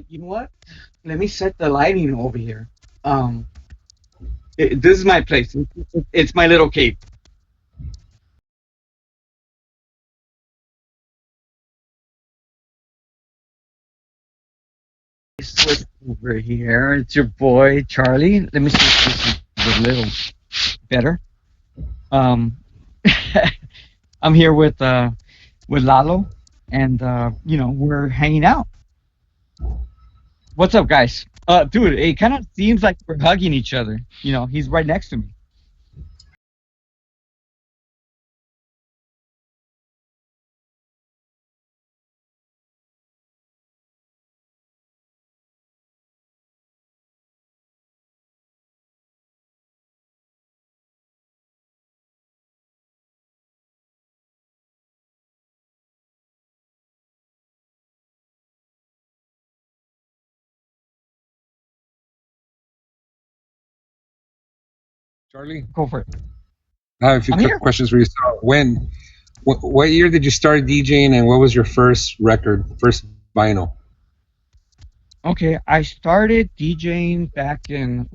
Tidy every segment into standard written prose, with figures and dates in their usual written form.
You know what? Let me set the lighting over here. Um, this is my place. It's my little cave. Switch over here. It's your boy Charlie. Let me see if this is a little better. Um, I'm here with Lalo, and we're hanging out. What's up, guys? Dude, it kind of seems like we're hugging each other. He's right next to me. Charlie, Go for it. I have a few I'm quick here. questions for you. So what year did you start DJing, and what was your first record, first vinyl? Okay, I started DJing back in.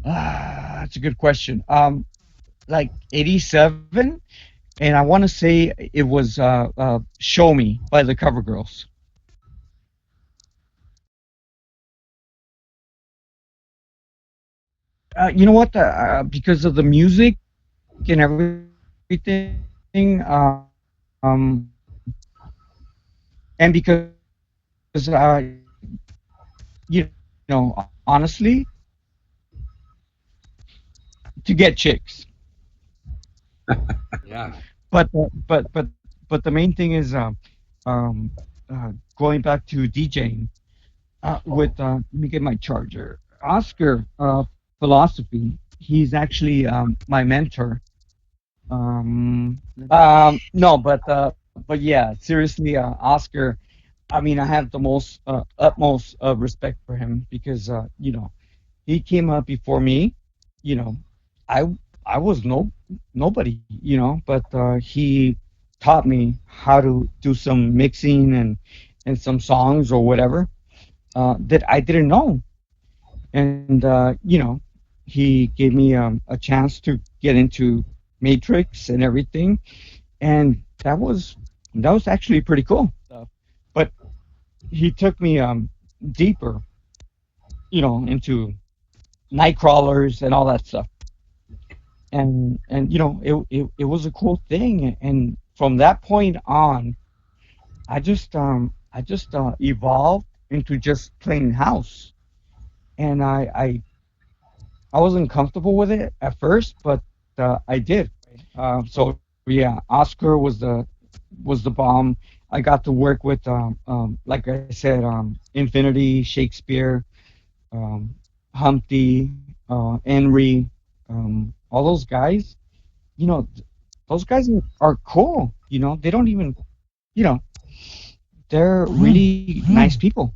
That's a good question. Like '87, and I want to say it was "Show Me" by the Cover Girls. You know what? Because of the music and everything, and because honestly, to get chicks. Yeah. But the main thing is um, going back to DJing with let me get my charger. Oscar philosophy. He's actually my mentor. No, but yeah, seriously, Oscar. I mean, I have the most utmost respect for him because he came up before me. You know, I I was nobody. But he taught me how to do some mixing and some songs or whatever that I didn't know. And he gave me a chance to get into Matrix and everything, and that was actually pretty cool. But he took me deeper, into night crawlers and all that stuff. And it was a cool thing. And from that point on, I just evolved into just playing house. And I wasn't comfortable with it at first, but I did. So yeah, Oscar was the bomb. I got to work with like I said, Infinity, Shakespeare, um, Humpty, Henry, all those guys. Those guys are cool. They don't even, you know, they're really nice people.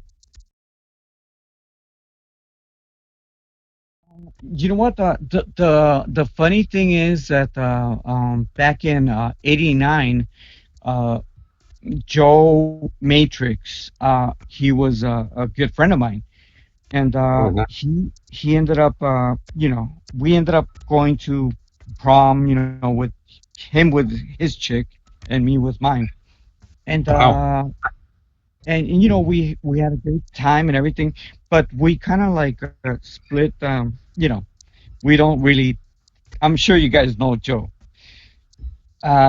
You know what? The funny thing is that back in '89, uh, Joe Matrix, he was a good friend of mine, and Oh, nice. he ended up, we ended up going to prom, with him with his chick and me with mine, and Wow. we had a great time and everything, but we kind of like split. We don't really. I'm sure you guys know Joe.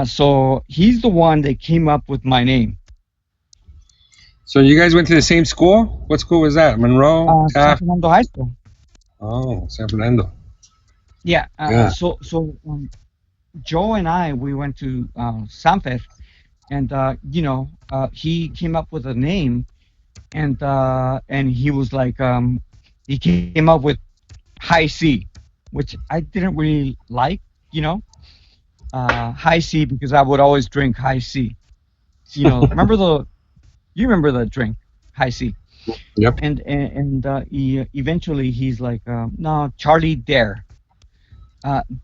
So he's the one that came up with my name. So you guys went to the same school? What school was that? Monroe, San Taft? Fernando High School. Oh, San Fernando. Yeah. Yeah. So Joe and I, we went to Sanfer, and he came up with a name, and he was like, he came up with High C, which I didn't really like, you know, High C, because I would always drink High C. You remember the drink High C, Yep. and eventually he's like, no, Charlie Dare.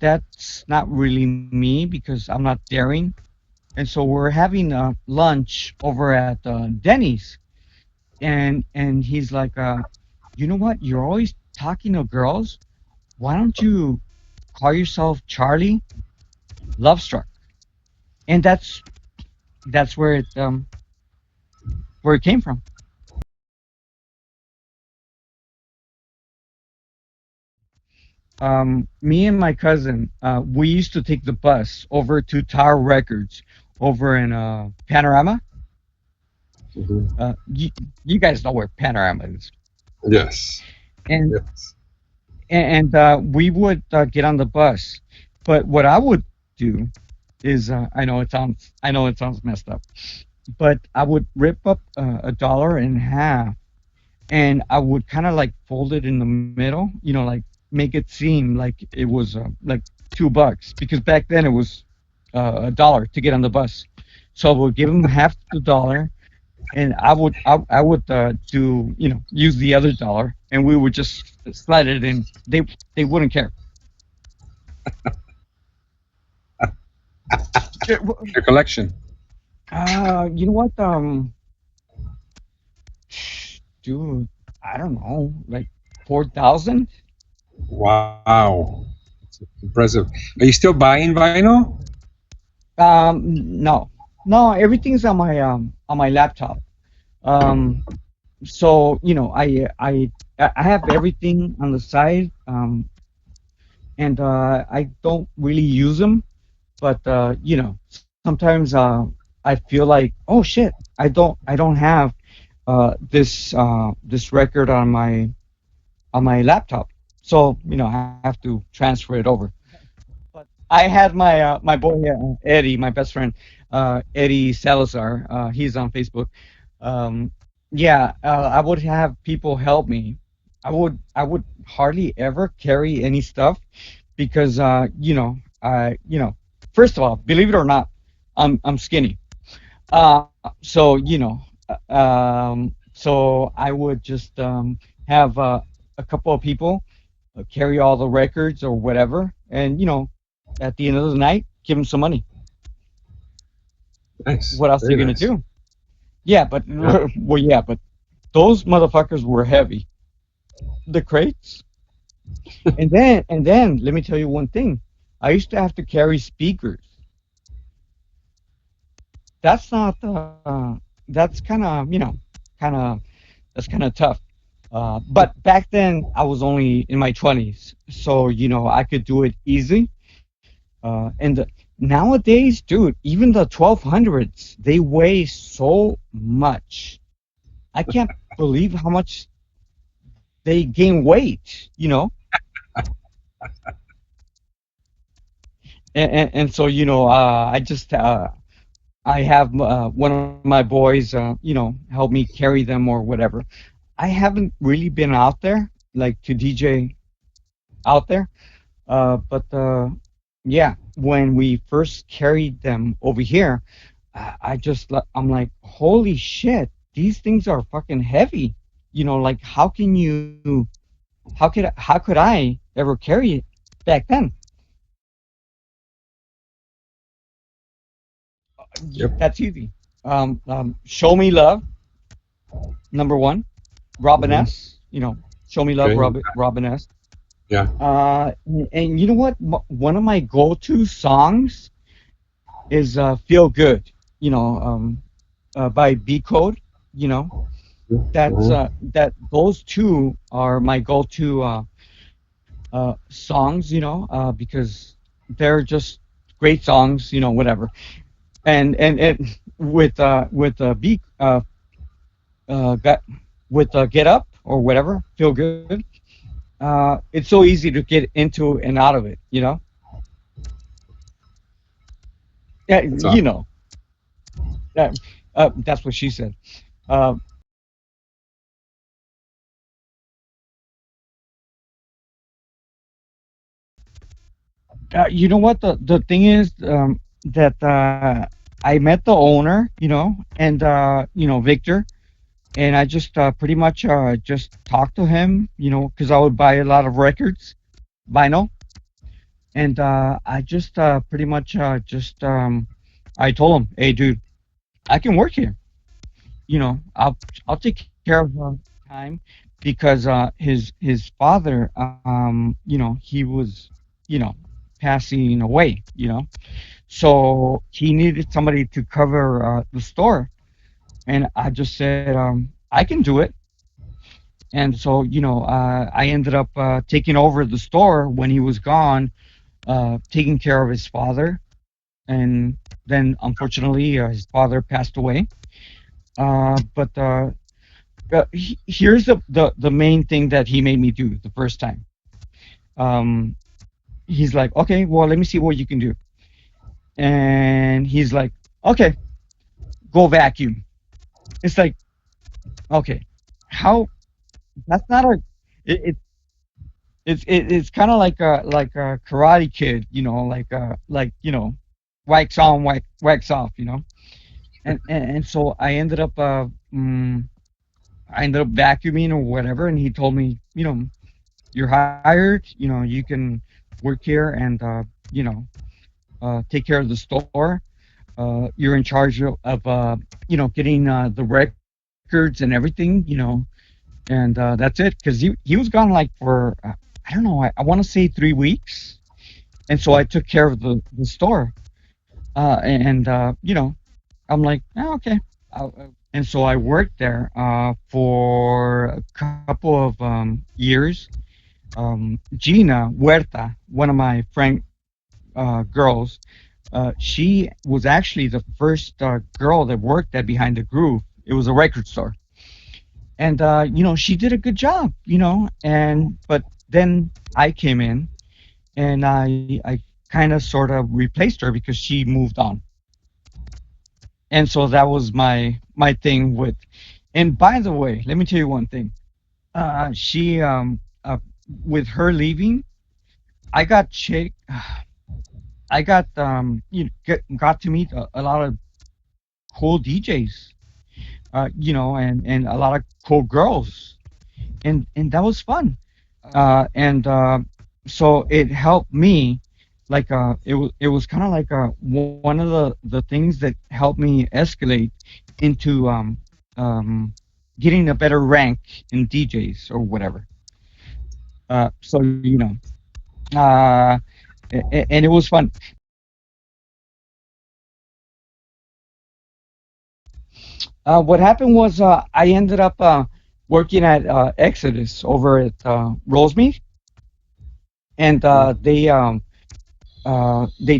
That's not really me because I'm not daring. And so we're having lunch over at Denny's, and he's like, you know what? You're always talking to girls. Why don't you call yourself Charlie Lovestruk? And that's where it came from. Me and my cousin, we used to take the bus over to Tower Records over in Panorama. Hmm. You guys know where Panorama is, Yes. and Yes. we would get on the bus. But what I would do is, I know it sounds messed up, but I would rip up a dollar in half, and I would kind of like fold it in the middle, like make it seem like it was like $2 because back then it was a dollar to get on the bus. So I would give them half the dollar, and I would do use the other dollar, and we would just slide it in. They wouldn't care. Yeah, Your collection. you know what? Dude, I don't know, like 4,000. Wow. Impressive. Are you still buying vinyl? No, no, everything's on my laptop. Um, so I have everything on the side, and I don't really use them. But sometimes I feel like, oh shit, I don't have this record on my laptop, so I have to transfer it over. But I had my boy Eddie, my best friend, Eddie Salazar. He's on Facebook. Um, yeah, I would have people help me. I would hardly ever carry any stuff because first of all, believe it or not, I'm skinny. So so I would just have a couple of people carry all the records or whatever, and at the end of the night, give them some money. Nice. What else are Very you gonna nice. do? Yeah, but Yeah. well, yeah, but those motherfuckers were heavy. The crates, and then let me tell you one thing. I used to have to carry speakers. That's not. That's kind of that's kind of tough. But back then, I was only in my 20s, so I could do it easy. And nowadays, dude, even the 1200s, they weigh so much. I can't believe how much they gain weight. And so I have one of my boys, help me carry them or whatever. I haven't really been out there like to DJ out there. But yeah, when we first carried them over here, I'm like, holy shit, these things are fucking heavy. Like how could I ever carry it back then? Yep. That's easy. Show Me Love, number one. Robin Hmm. S. Show Me Love, Okay. Robin S. Yeah. And you know what? One of my go-to songs is "Feel Good." By B Code. You know, Hmm. those two are my go-to songs. Because they're just great songs. Whatever. And with B got with Get Up or whatever, Feel Good. It's so easy to get into and out of it. Yeah, That's awesome. that, that's what she said. Uh, you know what the thing is, that I met the owner, and Victor, and I just pretty much just talked to him, because I would buy a lot of records, vinyl, and I just pretty much just I told him, hey, dude, I can work here. I'll take care of time because his father, he was, you know, passing away, so he needed somebody to cover the store, and I just said, I can do it. And so, I ended up taking over the store when he was gone, taking care of his father, and then unfortunately his father passed away. But here's the main thing that he made me do the first time. Um, he's like, okay, well, let me see what you can do. And he's like, okay, go vacuum. It's like, okay, how? That's not a. It, it's kind of like a Karate Kid, wax on, wax off, and so mm, I ended up vacuuming or whatever, and he told me, you're hired, you can work here and take care of the store. You're in charge getting the records and everything, and that's it. Because he was gone like for I don't know, I want to say 3 weeks, and so I took care of the store, and I'm like, oh, okay. And so I worked there for a couple of years. Gina Huerta, one of my friend girls, she was actually the first girl that worked at Behind the Groove. It was a record store, and she did a good job, and but then I came in and I kind of sort of replaced her because she moved on, and so that was my thing with. And by the way, let me tell you one thing. She with her leaving, I got chick. I got got to meet a lot of cool DJs, and a lot of cool girls, and that was fun. And So it helped me, like it was kind of like one of the things that helped me escalate into getting a better rank in DJs or whatever. So uh, and it was fun. What happened was I ended up working at Exodus over at Rosemead, and they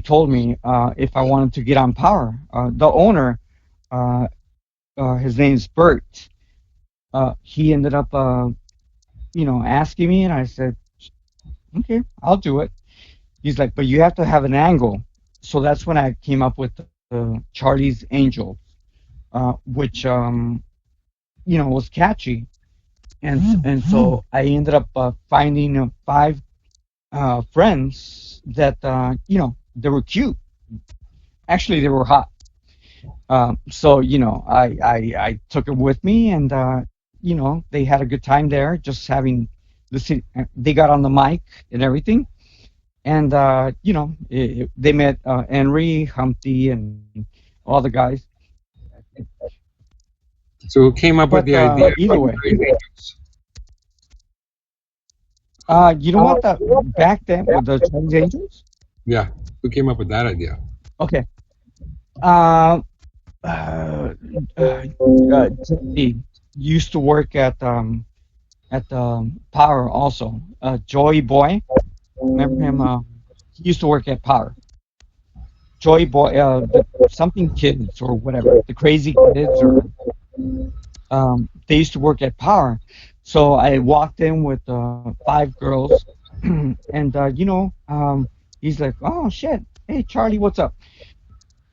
told me if I wanted to get on Power. The owner, uh, his name's Bert. He ended up, asking me, and I said, okay, I'll do it. He's like, but you have to have an angle. So that's when I came up with Charlie's Angels, which was catchy, and so I ended up finding five friends that they were cute. Actually, they were hot. So I took it with me, and they had a good time there, just having listen. They got on the mic and everything, and they met Henry, Humpty, and all the guys. So who came up with But the idea either of way, Angels? you know what? Back then with the Chinese Angels. Yeah, who came up with that idea? Okay. Uh, uh, uh, Joey used to work at Power also. Joey Boy, remember him? He used to work at Power. Joey Boy, the something kids or whatever, the crazy kids, or they used to work at Power. So I walked in with five girls, and he's like, "Oh shit, hey Charlie, what's up?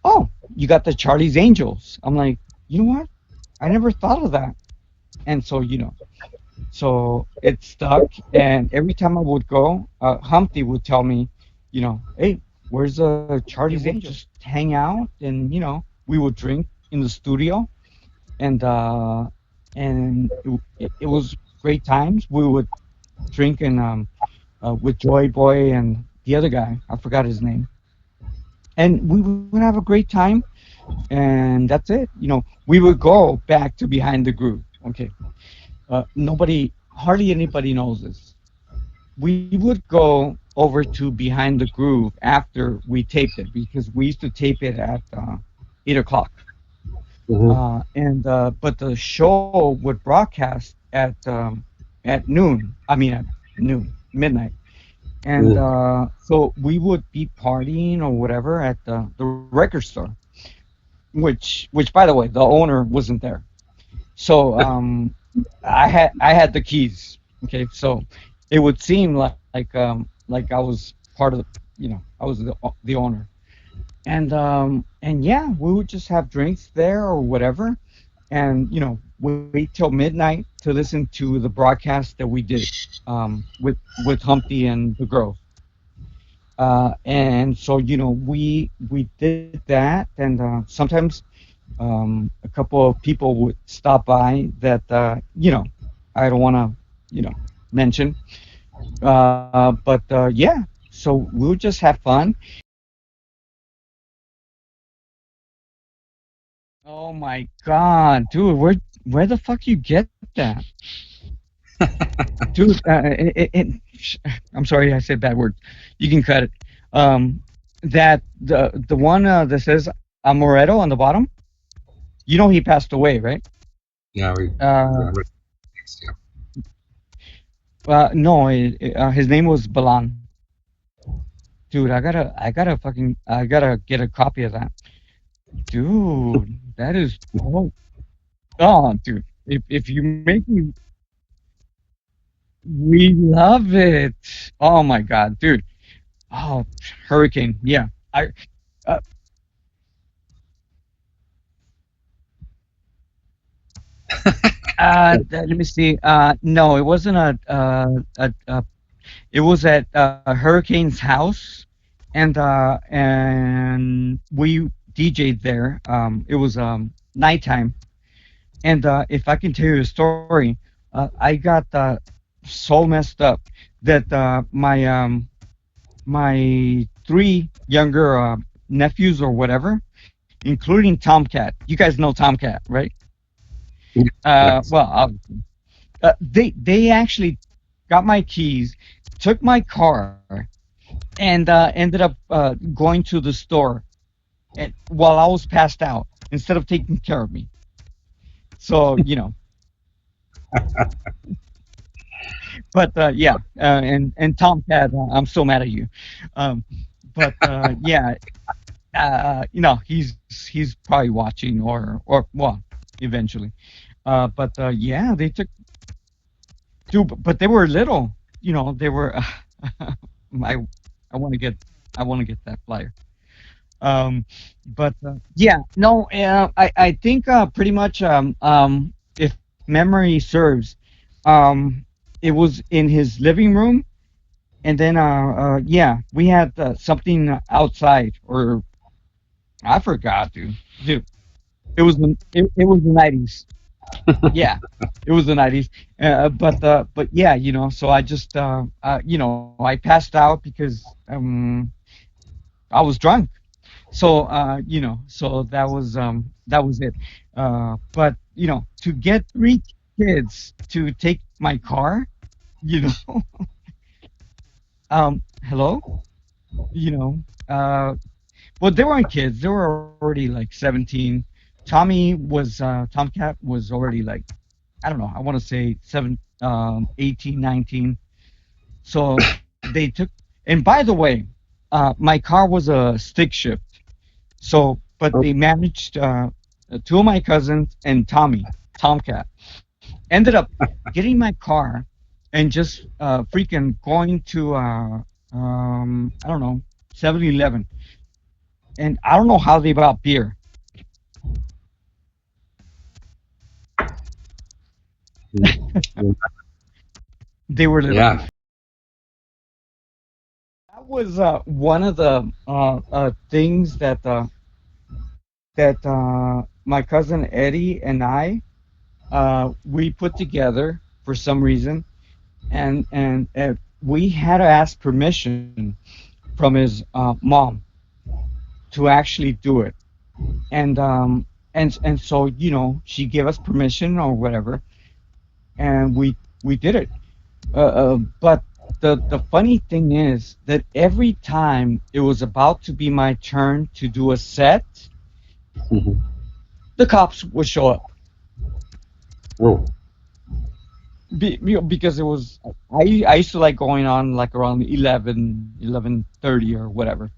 Oh, you got the Charlie's Angels." I'm like, you know what? I never thought of that. And so so it stuck. And every time I would go, Humpty would tell me, hey, where's Charlie's Angels? Just hang out, and we would drink in the studio, and it was great times. We would drink and with Joy Boy and the other guy, I forgot his name, and we would have a great time. and that's it. We would go back to behind the groove. Okay, hardly anybody knows this. We would go over to behind the groove after we taped it because we used to tape it at 8 o'clock. Hmm. And But the show would broadcast at noon. I mean at noon, midnight. And Mm. so we would be partying or whatever at the record store, which by the way, the owner wasn't there. So I had the keys. Okay, so it would seem like I was part of I was the owner. And yeah, we would just have drinks there or whatever, and wait till midnight to listen to the broadcast that we did with Humpty and the girls. And so we did that, and sometimes a couple of people would stop by that I don't want to mention, but yeah, so we would just have fun. Oh my God, dude, where the fuck you get that? Dude, I'm sorry I said bad words. You can cut it. The one that says Amoretto on the bottom, he passed away, right? Yeah, we. Uh, Yeah, no, his name was Balan. Dude, I gotta get a copy of that. Dude, that is, dude, if you make me, we love it. Oh my God, dude. Oh, Hurricane. Yeah. I uh, Let me see. No, it wasn't it was at Hurricane's house, and we DJ'd there. It was nighttime, and if I can tell you a story, I got so messed up that my three younger nephews or whatever, including Tomcat. You guys know Tomcat, right? yes. Well, they actually got my keys, took my car, and ended up going to the store while I was passed out instead of taking care of me. So but yeah, and Tomcat, I'm so mad at you. Um, but yeah, he's probably watching or well, eventually. But yeah, they took two, but they were little. They were. I I want to get I want to get that flyer. Um, but yeah, no, I think pretty much if memory serves, it was in his living room, and then yeah, we had something outside, or I forgot, dude. It was the 90s. Yeah, it was the 90s. But yeah, so I just I passed out because I was drunk. So so that was it. But to get three kids to take my car, you know, hello, you know, uh, well, they weren't kids. They were already like 17. Tomcat was already like, I don't know. I want to say 18, 19. So they took, and by the way, my car was a stick shift. So, but they managed, two of my cousins and Tomcat, ended up getting my car and just freaking going to, I don't know, 7-Eleven. And I don't know how they bought beer. They were little. Yeah. That was one of the things that my cousin Eddie and we put together for some reason, and we had to ask permission from his mom to actually do it. And so she gave us permission or whatever, and we did it. But the funny thing is that every time it was about to be my turn to do a set, Mhm. the cops would show up. Oh, Because it was I used to like going on like around 11:30 or whatever.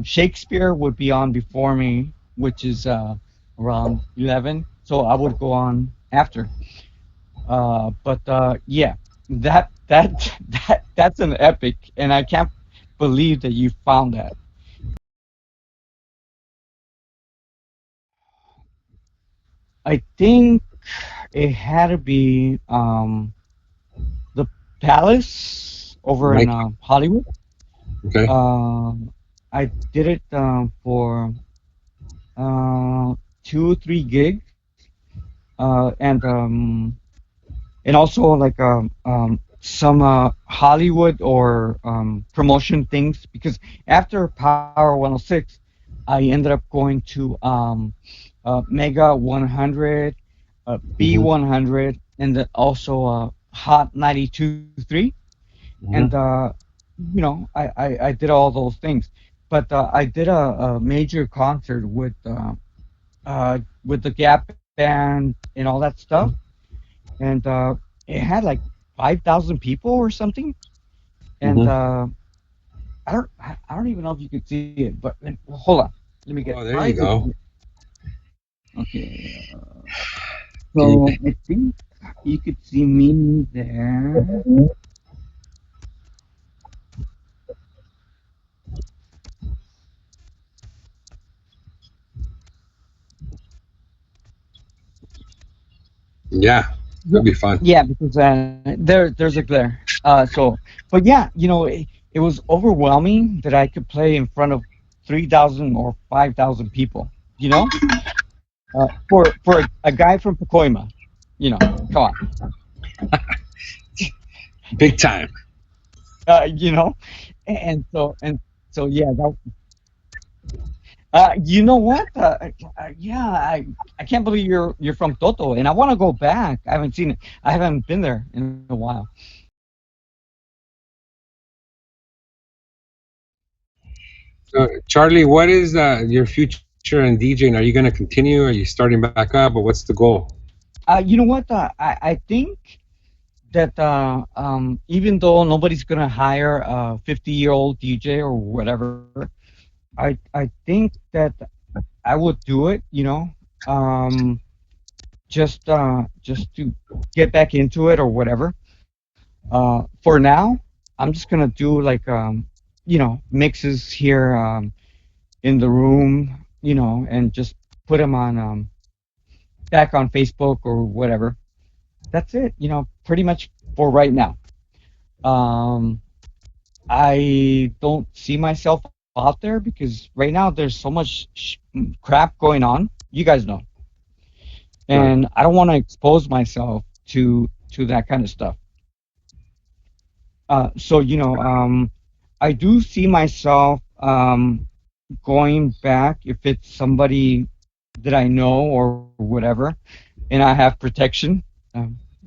Shakespeare would be on before me, which is around 11, so I would go on after. But yeah, that that's an epic, and I can't believe that you found that. I think it had to be the Palace over in Mike. Hollywood. Okay. I did it for uh, 2 or 3 gigs, and also like some Hollywood or promotion things, because after Power 106, I ended up going to Mega 100, Hmm. B100, and then also Hot 92.3, and Hmm. I did all those things, but I did a major concert with the Gap Band and all that stuff, and it had like 5,000 people or something, and Hmm. I don't even know if you could see it, but hold on, let me get Oh, there I you could go. okay, Can you? so I think you could see me there. Yeah, Yeah, that'd be fun. yeah, because there's a glare. But yeah, it was overwhelming that I could play in front of 3,000 or 5,000 people. For a guy from Pacoima, come on. Big time. uh, you know, and so yeah, you know what? Yeah, I can't believe you're from Toto, and I want to go back. I haven't seen it. I haven't been there in a while. So, Charlie, what is your future in DJing? Are you going to continue? Are you starting back up? Or what's the goal? You know what? I think that even though nobody's gonna hire a 50-year-old DJ or whatever, I think that I would do it. Just to get back into it or whatever. For now, I'm just gonna do like mixes here in the room, and just put them on back on Facebook or whatever. That's it. Pretty much for right now. Um, I don't see myself out there because right now there's so much crap going on. You guys know, Right. and I don't want to expose myself to that kind of stuff. So I do see myself going back if it's somebody that I know or whatever, and I have protection. Um,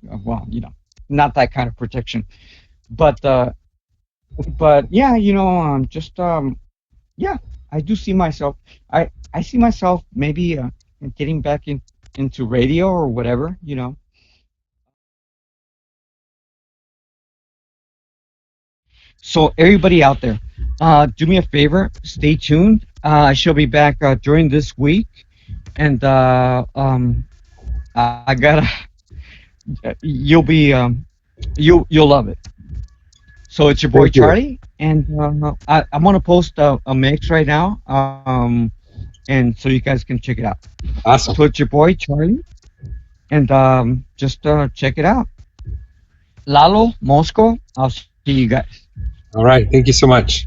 well, not that kind of protection, but yeah, just yeah, I do see myself. I see myself maybe getting back into radio or whatever. So everybody out there, do me a favor, stay tuned. I shall be back during this week, and I gotta. You'll love it. So it's your boy Thank you. Charlie, and I'm gonna post a mix right now, and so you guys can check it out. Awesome. So it's your boy Charlie, and just check it out. Lalo Mosco. I'll see you guys. All right. Thank you so much.